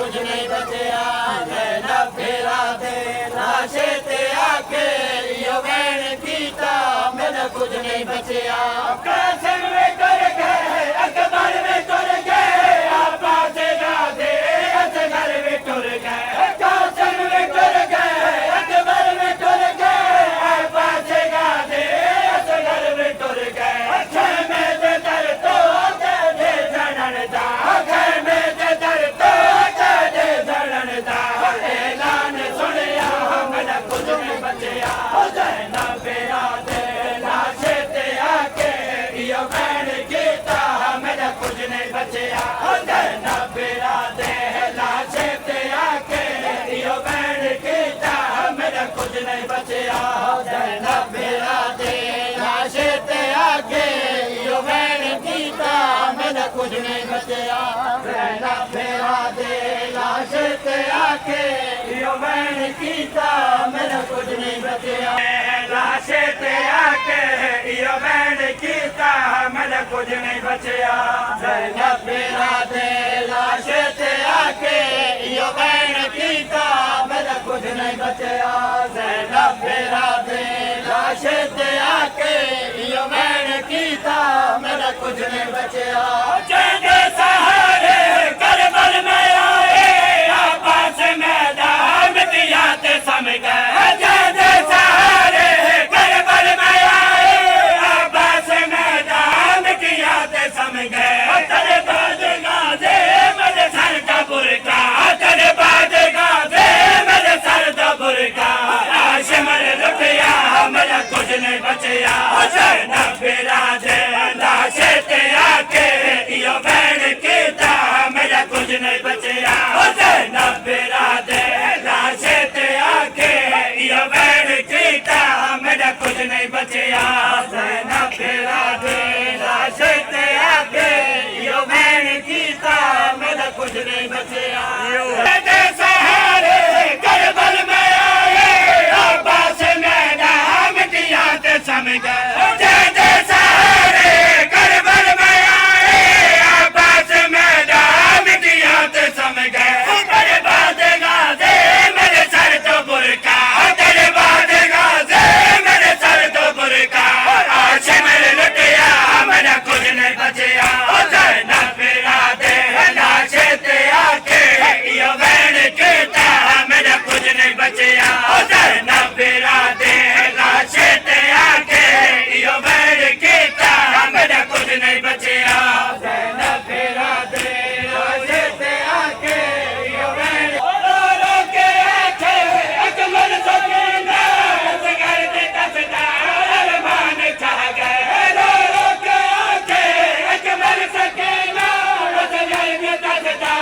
कुछ नहीं बचया ज़ैनब फेरा दे लाशे ते आके यो वैन कीता मेरा कुछ नहीं बचया कासिम में कर गए अकबर में कर गए अब्बास गाज़ी असगर में टुर गए कासिम में कर गए अकबर में टुर गए अब्बास गाज़ी असगर में टुर गए खेमे दे दर तो दे जड़न दा खेमे दे दर तो दे जड़न दा ऐलान सुनिया मेरा कुछ नहीं बचया ज़ैनब फेरा दे लाशे ते आके यो वैन कीता मेरा कुछ नहीं बचया ज़ैनब फेरा दे लाशे ते आके यो वैन कीता मेरा कुछ नहीं बचया ज़ैनब फेरा दे लाशे ते आके यो वैन कीता मेरा कुछ नहीं बचया ज़ैनब फेरा दे लाशे ते आके यो वैन कीता मेरा कुछ नहीं बचया लाशे ते आके यो वैन कीता मेरा कुछ नहीं बचया ज़ैनब फेरा दे लाशे ते आके यो वैन कीता मेरा कुछ नहीं बचया ज़ैनब फेरा दे लाशे ते आके यो वैन कीता मेरा कुछ नहीं बचया जंगे सहारे करबल में आए अब्बास मैदान दिया ते सम गए जंगे सहारे करबल में आए अब्बास मैदान दिया ते सम गए तेरे बाद गाज़ी मेरे सर का बुरका तेरे बाद गाज़ी मेरे सर का बुरका आश मेरे रुपया मेरा कुछ नहीं बचया ज़ैनब फेरा दे लाशे ते आके यो वैन कीता मेरा कुछ नहीं बचया ज़ैनब फेरा दे लाशे ते आके यो वैन कीता मेरा कुछ नहीं बचया ज़ैनब फेरा दे लाशे ते आके यो वैन कीता मेरा कुछ नहीं बचया सहारे करबल में आए अब्बास मैदान दिया ते सम गए सहारे करबल में आए अब्बास मैदान दिया ते सम गए तेरे बाद गाज़ी मेरे सर तो बुरका तेरे बाद गाज़ी मेरे सर तो बुरका आश मेरे लुटिया मेरा कुछ नहीं बचया ज़ैनब फेरा दे लाशे ते आके यो वैन कीता मेरा कुछ नहीं बचया ज़ैनब फेरा दे लाशे ते आके यो वैन कीता मेरा कुछ नहीं बचया ज़ैनब फेरा दे लाशे ते आके यो वैन रो के आके अकबर सकीना असगर ते कसदा अरमान छा गए रो के आके अकबर सकीना असगर ते कसदा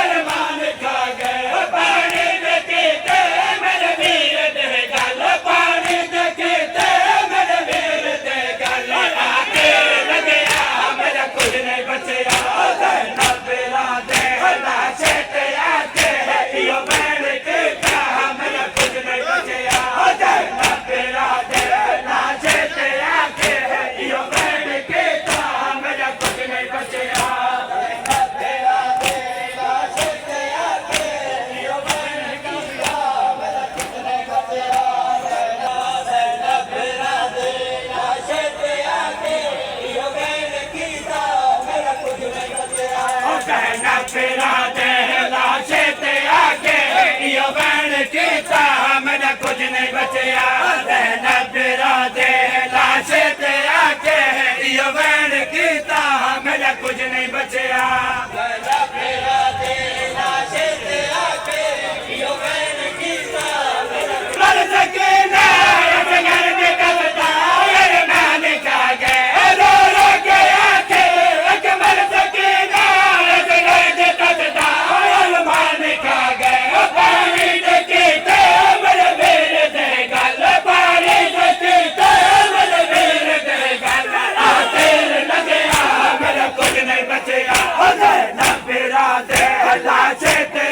अरमान छा गए पानी में कीते मेरे वीर दे गल पानी में कीते मेरे वीर दे गल आके लगया मेरा कुछ नहीं बचया ज़ैनब फेरा दे लाशे ते आके यो वैन कीता मेरा कुछ नहीं बचया ज़ैनब फेरा दे लाशे ते आके यो वैन कीता मेरा कुछ नहीं बचया ज़ैनब फेरा दे लाशे ते आके यो वैन कीता मेरा कुछ नहीं बचया ज़ैनब फेरा दे लाशे ते आके यो वैन कीता मेरा कुछ नहीं बचया ज़ैनब फेरा दे लाशे ते आके यो वैन कीता मेरा कुछ नहीं बचया ज़ैनब फेरा दे लाशे ते आके यो वैन कीता मेरा कुछ नहीं बचया ज़ैनब फेरा दे लाशे ते आके यो वैन कीता मेरा मर सकीना असगर ते कसदा अरमान छा गए रो के आके अकबर सकीना असगर ते कसदा अरमान छा गए पानी ते कीते मेरे वीर दे गल पानी ते कीते मेरे वीर दे गल आके लगया मेरा कुछ नहीं बचया ज़ैनब फेरा दे लाशे ते